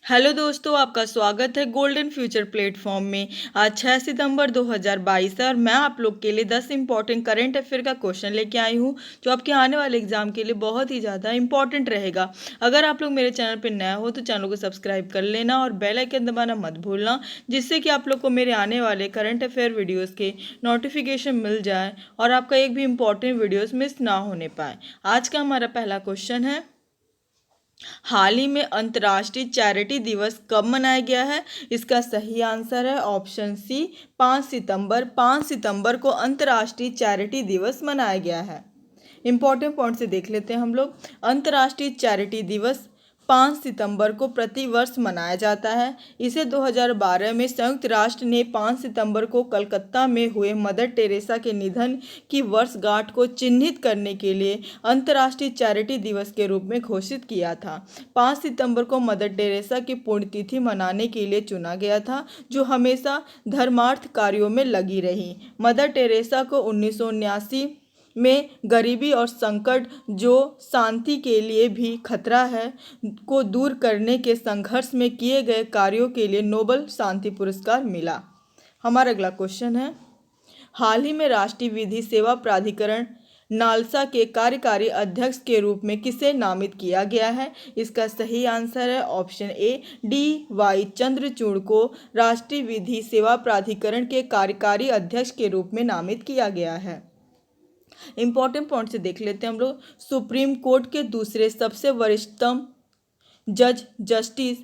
Hello दोस्तों, आपका स्वागत है गोल्डन फ्यूचर प्लेटफॉर्म में। आज 6 सितंबर 2022 है और मैं आप लोग के लिए 10 इंपॉर्टेंट करंट अफेयर का क्वेश्चन लेके आई हूँ जो आपके आने वाले एग्जाम के लिए बहुत ही ज़्यादा इंपॉर्टेंट रहेगा। अगर आप लोग मेरे चैनल पर नया हो तो चैनल को सब्सक्राइब कर लेना और बेल आइकन दबाना मत भूलना, जिससे कि आप लोग को मेरे आने वाले करंट अफेयर वीडियोज़ के नोटिफिकेशन मिल जाए और आपका एक भी इंपॉर्टेंट वीडियोज़ मिस ना होने पाए। आज का हमारा पहला क्वेश्चन है, हाल ही में अंतर्राष्ट्रीय चैरिटी दिवस कब मनाया गया है? इसका सही आंसर है ऑप्शन सी, 5 सितंबर। 5 सितंबर को अंतर्राष्ट्रीय चैरिटी दिवस मनाया गया है। इंपॉर्टेंट पॉइंट से देख लेते हैं हम लोग। अंतर्राष्ट्रीय चैरिटी दिवस 5 सितंबर को प्रतिवर्ष मनाया जाता है। इसे 2012 में संयुक्त राष्ट्र ने 5 सितंबर को कलकत्ता में हुए मदर टेरेसा के निधन की वर्षगांठ को चिन्हित करने के लिए अंतर्राष्ट्रीय चैरिटी दिवस के रूप में घोषित किया था। 5 सितंबर को मदर टेरेसा की पुण्यतिथि मनाने के लिए चुना गया था, जो हमेशा धर्मार्थ कार्यों में लगी रही। मदर टेरेसा को 1979 में गरीबी और संकट, जो शांति के लिए भी खतरा है, को दूर करने के संघर्ष में किए गए कार्यों के लिए नोबेल शांति पुरस्कार मिला। हमारा अगला क्वेश्चन है, हाल ही में राष्ट्रीय विधि सेवा प्राधिकरण नालसा के कार्यकारी अध्यक्ष के रूप में किसे नामित किया गया है? इसका सही आंसर है ऑप्शन ए, डी चंद्रचूड़ को राष्ट्रीय विधि सेवा प्राधिकरण के कार्यकारी अध्यक्ष के रूप में नामित किया गया है। इंपॉर्टेंट पॉइंट से देख लेते हैं हम लोग। सुप्रीम कोर्ट के दूसरे सबसे वरिष्ठतम जज जस्टिस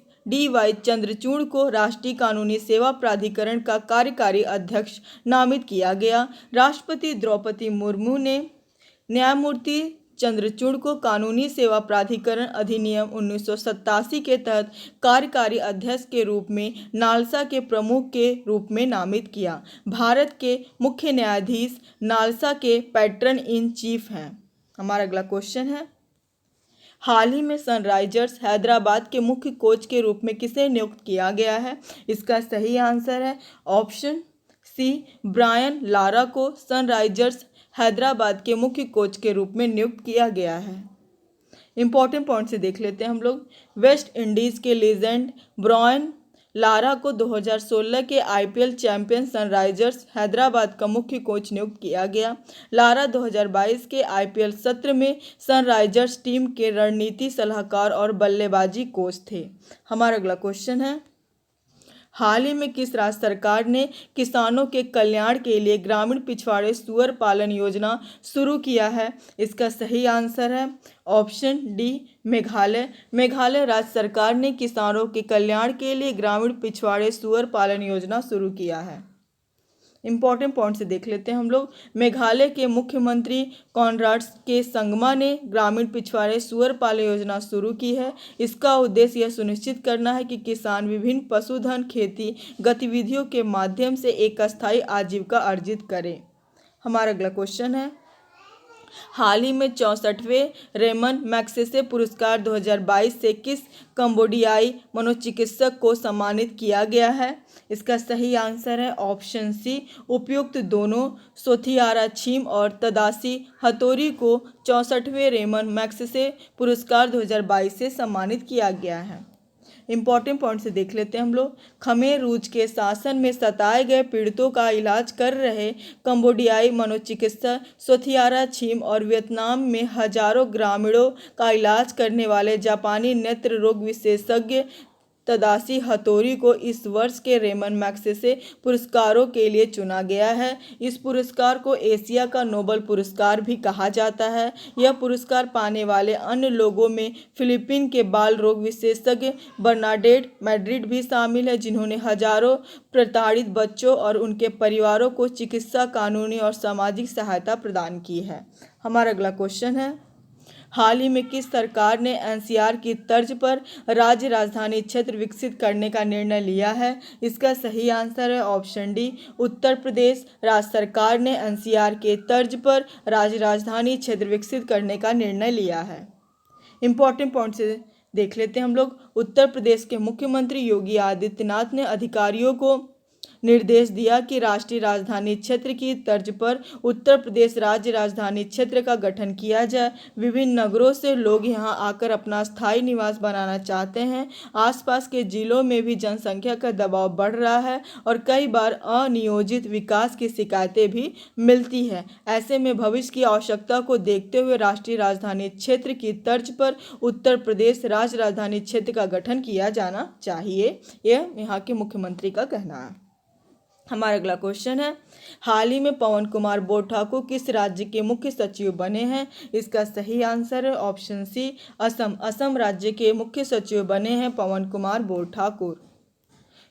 चंद्रचूड़ को राष्ट्रीय कानूनी सेवा प्राधिकरण का कार्यकारी अध्यक्ष नामित किया गया। राष्ट्रपति द्रौपदी मुर्मू ने न्यायमूर्ति चंद्रचूड़ को कानूनी सेवा प्राधिकरण अधिनियम 1987 के तहत कार्यकारी अध्यक्ष के रूप में नालसा के प्रमुख के रूप में नामित किया। भारत के मुख्य न्यायाधीश नालसा के पैट्रन इन चीफ हैं। हमारा अगला क्वेश्चन है, हाल ही में सनराइजर्स हैदराबाद के मुख्य कोच के रूप में किसे नियुक्त किया गया है? इसका सही आंसर है ऑप्शन सी, ब्रायन लारा को सनराइजर्स हैदराबाद के मुख्य कोच के रूप में नियुक्त किया गया है। इंपॉर्टेंट पॉइंट से देख लेते हैं हम लोग। वेस्ट इंडीज़ के लीजेंड ब्रायन लारा को 2016 के आईपीएल चैंपियन सनराइजर्स हैदराबाद का मुख्य कोच नियुक्त किया गया। लारा 2022 के आईपीएल सत्र में सनराइजर्स टीम के रणनीति सलाहकार और बल्लेबाजी कोच थे। हमारा अगला क्वेश्चन है, हाल ही में किस राज्य सरकार ने किसानों के कल्याण के लिए ग्रामीण पिछवाड़े सूअर पालन योजना शुरू किया है? इसका सही आंसर है ऑप्शन डी, मेघालय। मेघालय राज्य सरकार ने किसानों के कल्याण के लिए ग्रामीण पिछवाड़े सूअर पालन योजना शुरू किया है। इंपॉर्टेंट पॉइंट से देख लेते हैं हम लोग। मेघालय के मुख्यमंत्री कॉनराड के संगमा ने ग्रामीण पिछवाड़े सूअर पालन योजना शुरू की है। इसका उद्देश्य यह सुनिश्चित करना है कि किसान विभिन्न पशुधन खेती गतिविधियों के माध्यम से एक अस्थायी आजीविका अर्जित करें। हमारा अगला क्वेश्चन है, हाल ही में 64वें रेमन मैग्सेसे पुरस्कार 2022 से किस कंबोडियाई मनोचिकित्सक को सम्मानित किया गया है? इसका सही आंसर है ऑप्शन सी, उपयुक्त दोनों सोथियारा छीम और तदासी हथोरी को 64वें रेमन मैग्सेसे पुरस्कार 2022 से सम्मानित किया गया है। इंपॉर्टेंट पॉइंट से देख लेते हैं हम लोग। खमेर रूज के शासन में सताए गए पीड़ितों का इलाज कर रहे कंबोडियाई मनोचिकित्सक सोथियारा छीम और वियतनाम में हजारों ग्रामीणों का इलाज करने वाले जापानी नेत्र रोग विशेषज्ञ तदासी हथोरी को इस वर्ष के रेमन मैग्सेसे पुरस्कारों के लिए चुना गया है। इस पुरस्कार को एशिया का नोबेल पुरस्कार भी कहा जाता है। यह पुरस्कार पाने वाले अन्य लोगों में फिलीपीन के बाल रोग विशेषज्ञ बर्नाडेट मैड्रिड भी शामिल है, जिन्होंने हजारों प्रताड़ित बच्चों और उनके परिवारों को चिकित्सा, कानूनी और सामाजिक सहायता प्रदान की है। हमारा अगला क्वेश्चन है, हाल ही में किस सरकार ने एनसीआर की तर्ज पर राज्य राजधानी क्षेत्र विकसित करने का निर्णय लिया है? इसका सही आंसर है ऑप्शन डी, उत्तर प्रदेश राज्य सरकार ने एनसीआर के तर्ज पर राज्य राजधानी क्षेत्र विकसित करने का निर्णय लिया है। इंपॉर्टेंट पॉइंट से देख लेते हैं हम लोग। उत्तर प्रदेश के मुख्यमंत्री योगी आदित्यनाथ ने अधिकारियों को निर्देश दिया कि राष्ट्रीय राजधानी क्षेत्र की तर्ज पर उत्तर प्रदेश राज्य राजधानी क्षेत्र का गठन किया जाए। विभिन्न नगरों से लोग यहां आकर अपना स्थायी निवास बनाना चाहते हैं। आसपास के जिलों में भी जनसंख्या का दबाव बढ़ रहा है और कई बार अनियोजित विकास की शिकायतें भी मिलती है। ऐसे में भविष्य की आवश्यकता को देखते हुए राष्ट्रीय राजधानी क्षेत्र की तर्ज पर उत्तर प्रदेश राज्य राजधानी क्षेत्र का गठन किया जाना चाहिए, यह यहाँ के मुख्यमंत्री का कहना है। हमारा अगला क्वेश्चन है, हाल ही में पवन कुमार बोस ठाकुर किस राज्य के मुख्य सचिव बने हैं? इसका सही आंसर है ऑप्शन सी, असम। असम राज्य के मुख्य सचिव बने हैं पवन कुमार बोस ठाकुर।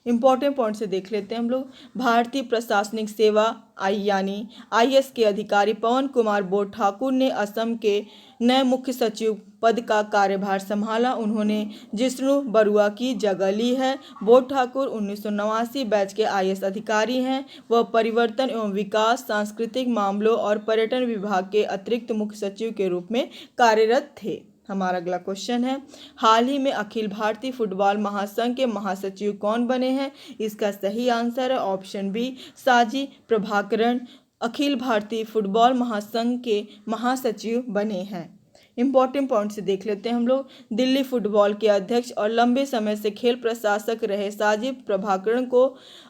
इंपॉर्टेंट पॉइंट से देख लेते हैं हम लोग। भारतीय प्रशासनिक सेवा यानी IAS के अधिकारी पवन कुमार बोस ठाकुर ने असम के नए मुख्य सचिव पद का कार्यभार संभाला। उन्होंने जिष्णु बरुआ की जगह ली है। बोस ठाकुर 1989 बैच के IAS अधिकारी हैं। वह परिवर्तन एवं विकास, सांस्कृतिक मामलों और पर्यटन विभाग के अतिरिक्त मुख्य सचिव के रूप में कार्यरत थे। हमारा अगला क्वेश्चन है, हाल ही में अखिल भारतीय फुटबॉल महासंघ के महासचिव कौन बने हैं? इसका सही आंसर है ऑप्शन बी, साजी प्रभाकरण अखिल भारतीय फुटबॉल महासंघ के महासचिव बने हैं। इंपॉर्टेंट पॉइंट से देख लेते हैं हम लोग। दिल्ली फुटबॉल के अध्यक्ष और लंबे समय से खेल प्रशासक रहे साजिद प्रभाकरण को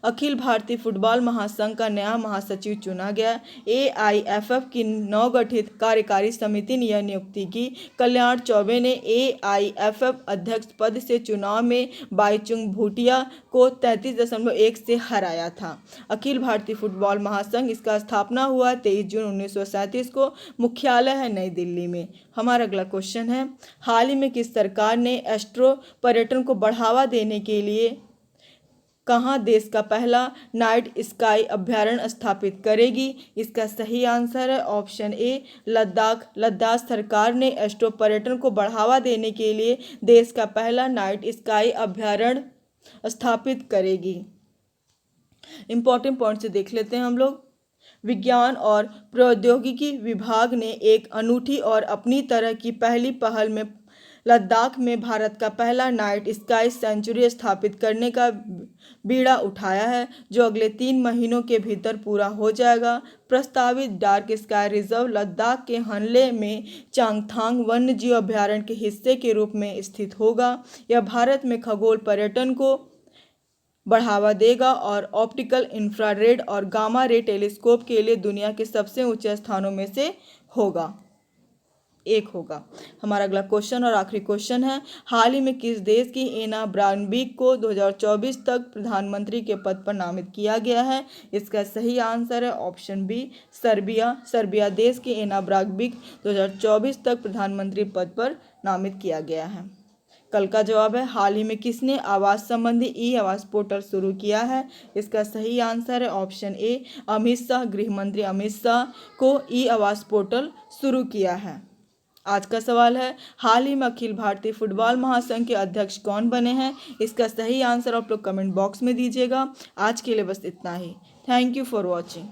अखिल भारतीय फुटबॉल महासंघ का नया महासचिव चुना गया। AIFF की नवगठित कार्यकारी समिति ने यह नियुक्ति की। कल्याण चौबे ने AIFF अध्यक्ष पद से चुनाव में बाईचुंग भूटिया को 33.1 से हराया था। अखिल भारतीय फुटबॉल महासंघ इसका स्थापना हुआ 23 जून 1937 को। मुख्यालय है नई दिल्ली में। हमारा अगला क्वेश्चन है, हाल ही में किस सरकार ने एस्ट्रो पर्यटन को बढ़ावा देने के लिए कहाँ देश का पहला नाइट स्काई अभ्यारण्य स्थापित करेगी? इसका सही आंसर है ऑप्शन ए, लद्दाख। लद्दाख सरकार ने एस्ट्रो पर्यटन को बढ़ावा देने के लिए देश का पहला नाइट स्काई अभ्यारण्य स्थापित करेगी। इंपॉर्टेंट पॉइंट से देख लेते हैं हम लोग। विज्ञान और प्रौद्योगिकी विभाग ने एक अनूठी और अपनी तरह की पहली पहल में लद्दाख में भारत का पहला नाइट स्काई सेंचुरी स्थापित करने का बीड़ा उठाया है, जो अगले 3 महीनों के भीतर पूरा हो जाएगा। प्रस्तावित डार्क स्काई रिजर्व लद्दाख के हनले में चांगथांग वन्यजीव अभ्यारण्य के हिस्से के रूप में स्थित होगा। यह भारत में खगोल पर्यटन को बढ़ावा देगा और ऑप्टिकल, इंफ्रारेड और गामा रे टेलीस्कोप के लिए दुनिया के सबसे ऊंचे स्थानों में से एक होगा। हमारा अगला क्वेश्चन और आखिरी क्वेश्चन है, हाल ही में किस देश की एना ब्राउनबीक को 2024 तक प्रधानमंत्री के पद पर नामित किया गया है? इसका सही आंसर है ऑप्शन बी, सर्बिया। सर्बिया देश की एना ब्राउनबीक 2024 तक प्रधानमंत्री पद पर नामित किया गया है। कल का जवाब है, हाल ही में किसने आवास संबंधी ई-आवास पोर्टल शुरू किया है? इसका सही आंसर है ऑप्शन ए, अमित शाह। गृह मंत्री अमित शाह को ई-आवास पोर्टल शुरू किया है। आज का सवाल है, हाल ही में अखिल भारतीय फुटबॉल महासंघ के अध्यक्ष कौन बने हैं? इसका सही आंसर आप लोग कमेंट बॉक्स में दीजिएगा। आज के लिए बस इतना ही। Thank you for watching.